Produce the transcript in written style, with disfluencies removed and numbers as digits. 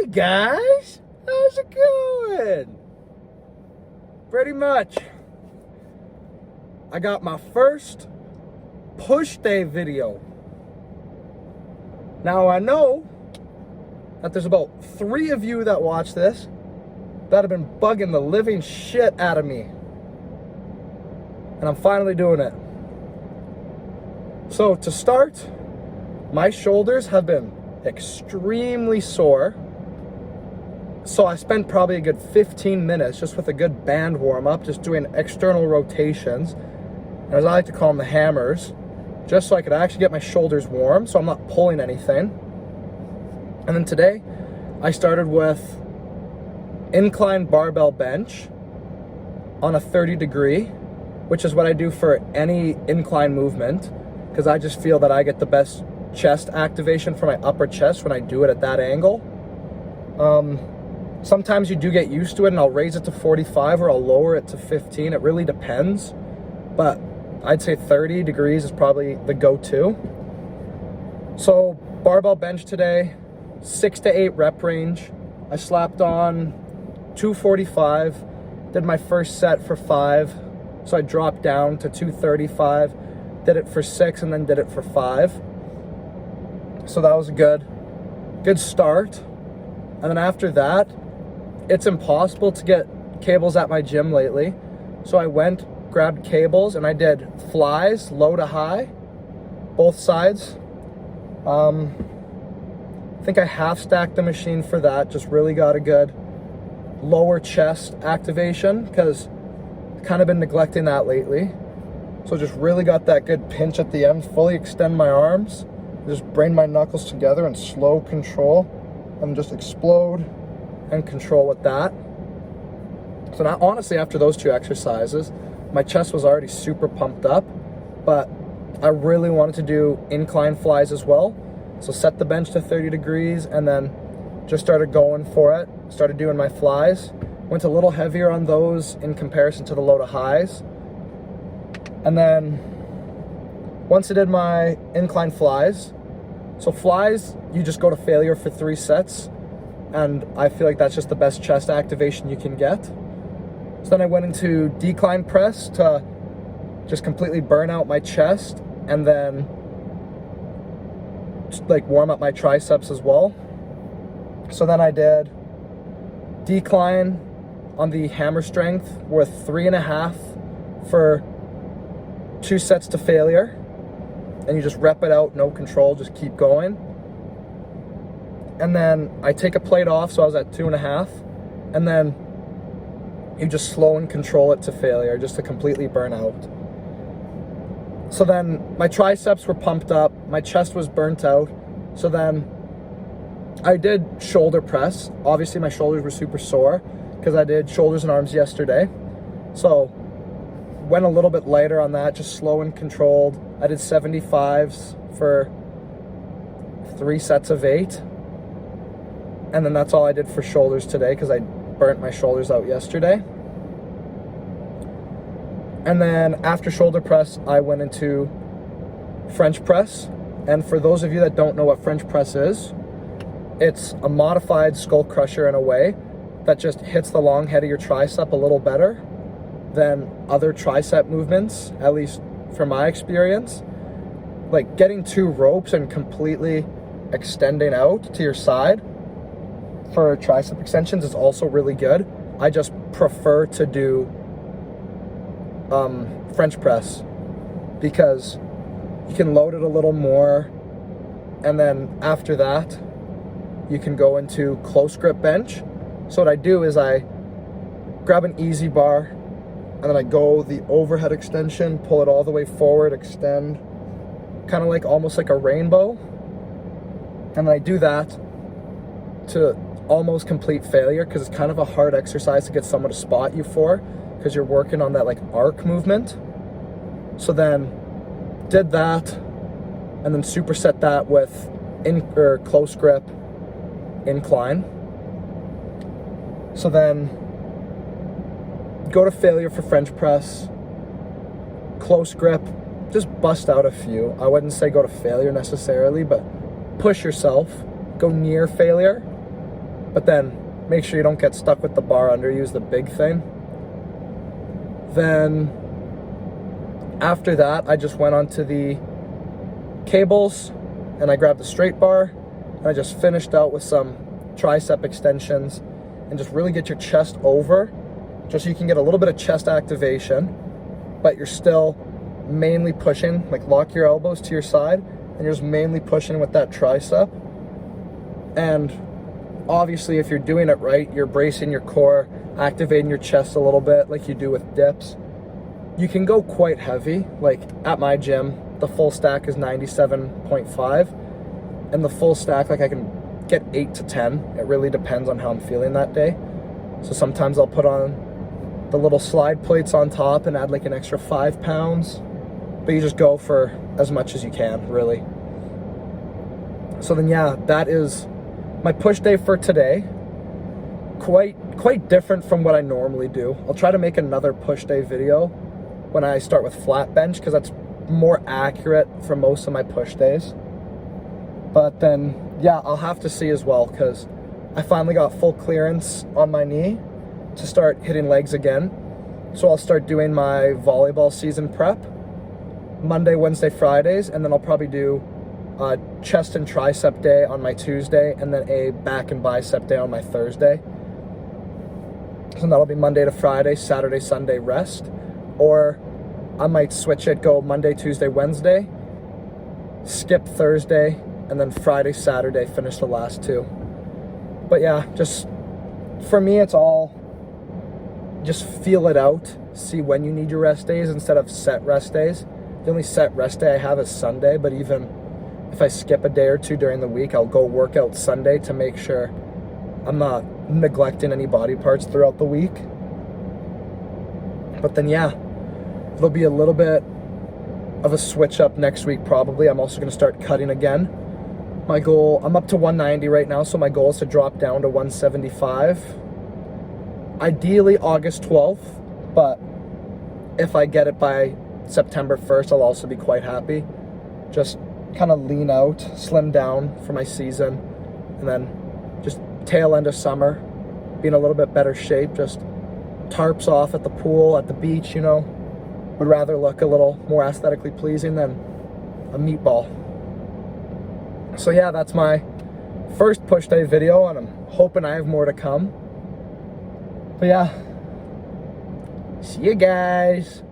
guys, how's it going? Pretty much. I got my first push day video. Now I know that there's about 3 of you that watch this that have been bugging the living shit out of me. And I'm finally doing it. So to start, my shoulders have been extremely sore. So I spent probably a good 15 minutes just with a good band warm up, just doing external rotations, and as I like to call them, the hammers, just so I could actually get my shoulders warm so I'm not pulling anything. And then today I started with incline barbell bench on a 30 degree, which is what I do for any incline movement, because I just feel that I get the best chest activation for my upper chest when I do it at that angle. Sometimes you do get used to it and I'll raise it to 45 or I'll lower it to 15. It really depends, but I'd say 30 degrees is probably the go-to. So barbell bench today, 6 to 8 rep range. I slapped on 245, did my first set for 5. So I dropped down to 235, did it for 6, and then did it for 5. So that was a good start. And then after that, it's impossible to get cables at my gym lately. So I went, grabbed cables, and I did flies, low to high, both sides. I think I half stacked the machine for that, just really got a good lower chest activation because I've kind of been neglecting that lately. So just really got that good pinch at the end, fully extend my arms, just bring my knuckles together and slow control and just explode and control with that. So now, honestly, after those 2 exercises, my chest was already super pumped up, but I really wanted to do incline flies as well. So set the bench to 30 degrees and then just started going for it. Started doing my flies. Went a little heavier on those in comparison to the low to highs. And then once I did my incline flies, so flies, you just go to failure for 3 sets. And I feel like that's just the best chest activation you can get. So then I went into decline press to just completely burn out my chest and then just like warm up my triceps as well. So then I did decline on the hammer strength with 3.5 for 2 sets to failure. And you just rep it out, no control, just keep going. And then I take a plate off, so I was at 2.5. And then you just slow and control it to failure, just to completely burn out. So then my triceps were pumped up, my chest was burnt out. So then I did shoulder press. Obviously my shoulders were super sore because I did shoulders and arms yesterday. So went a little bit lighter on that, just slow and controlled. I did 75s for 3 sets of 8. And then that's all I did for shoulders today because I burnt my shoulders out yesterday. And then after shoulder press, I went into French press. And for those of you that don't know what French press is, it's a modified skull crusher in a way that just hits the long head of your tricep a little better than other tricep movements, at least from my experience. Like getting 2 ropes and completely extending out to your side for tricep extensions is also really good. I just prefer to do French press because you can load it a little more, and then after that you can go into close grip bench. So what I do is I grab an easy bar and then I go the overhead extension, pull it all the way forward, extend, kind of like almost like a rainbow, and then I do that to almost complete failure because it's kind of a hard exercise to get someone to spot you for because you're working on that like arc movement. So then did that and then superset that with close grip incline. So then go to failure for French press, close grip, just bust out a few. I wouldn't say go to failure necessarily, but push yourself, go near failure. but then make sure you don't get stuck with the bar under. Use the big thing. Then after that, I just went onto the cables and I grabbed the straight bar and I just finished out with some tricep extensions and just really get your chest over, just so you can get a little bit of chest activation, but you're still mainly pushing, like lock your elbows to your side and you're just mainly pushing with that tricep. And obviously if you're doing it right, you're bracing your core, activating your chest a little bit like you do with dips. You can go quite heavy. Like at my gym, the full stack is 97.5 and the full stack, like I can get 8 to 10. It really depends on how I'm feeling that day. So sometimes I'll put on the little slide plates on top and add like an extra 5 pounds, but you just go for as much as you can, really. So then yeah, that is my push day for today. Quite different from what I normally do. I'll try to make another push day video when I start with flat bench, because that's more accurate for most of my push days. But then yeah, I'll have to see as well, because I finally got full clearance on my knee to start hitting legs again. So I'll start doing my volleyball season prep Monday, Wednesday, Fridays, and then I'll probably do a chest and tricep day on my Tuesday and then a back and bicep day on my Thursday. So that'll be Monday to Friday, Saturday, Sunday rest. Or I might switch it, go Monday, Tuesday, Wednesday, skip Thursday, and then Friday, Saturday, finish the last 2. But yeah, just for me, it's all just feel it out, see when you need your rest days instead of set rest days. The only set rest day I have is Sunday, but even if I skip a day or 2 during the week, I'll go work out Sunday to make sure I'm not neglecting any body parts throughout the week. But then yeah, there'll be a little bit of a switch up next week probably. I'm also going to start cutting again. My goal, I'm up to 190 right now, so my goal is to drop down to 175. Ideally August 12th, but if I get it by September 1st, I'll also be quite happy. Just kind of lean out, slim down for my season, and then just tail end of summer, be in a little bit better shape, just tarps off at the pool, at the beach, you know. Would rather look a little more aesthetically pleasing than a meatball. So yeah, that's my first push day video, and I'm hoping I have more to come. But yeah, see you guys.